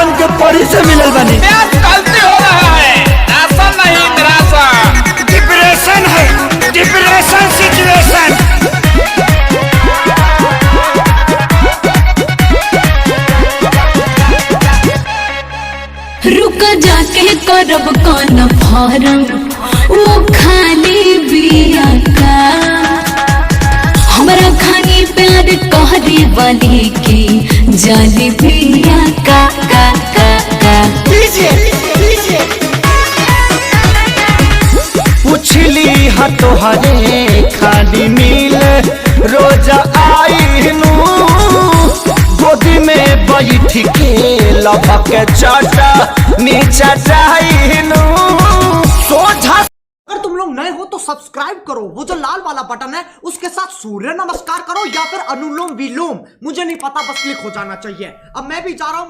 बन के परी से मिलल बनी। गलती हो रहा है, ऐसा नहीं निराशा। डिप्रेशन है, डिप्रेशन सिचुएशन। रुका जाके करब कौन फारम, वो खाली बिया का हमरा खानी प्यार कह दे वाली की जाली बिया का का का का। पुछली हा तोहरे खाली मिल रोज आईनू, गोदी में बैठ के लभक चाटा नीचा जाइनू सोझा। अगर तुम लोग नए हो तो सब्सक्राइब करो, वो जो लाल वाला बटन है उसके साथ सूर्य नमस्कार करो या फिर अनुलोम विलोम, मुझे नहीं पता, बस क्लिक हो जाना चाहिए। अब मैं भी जा रहा हूं।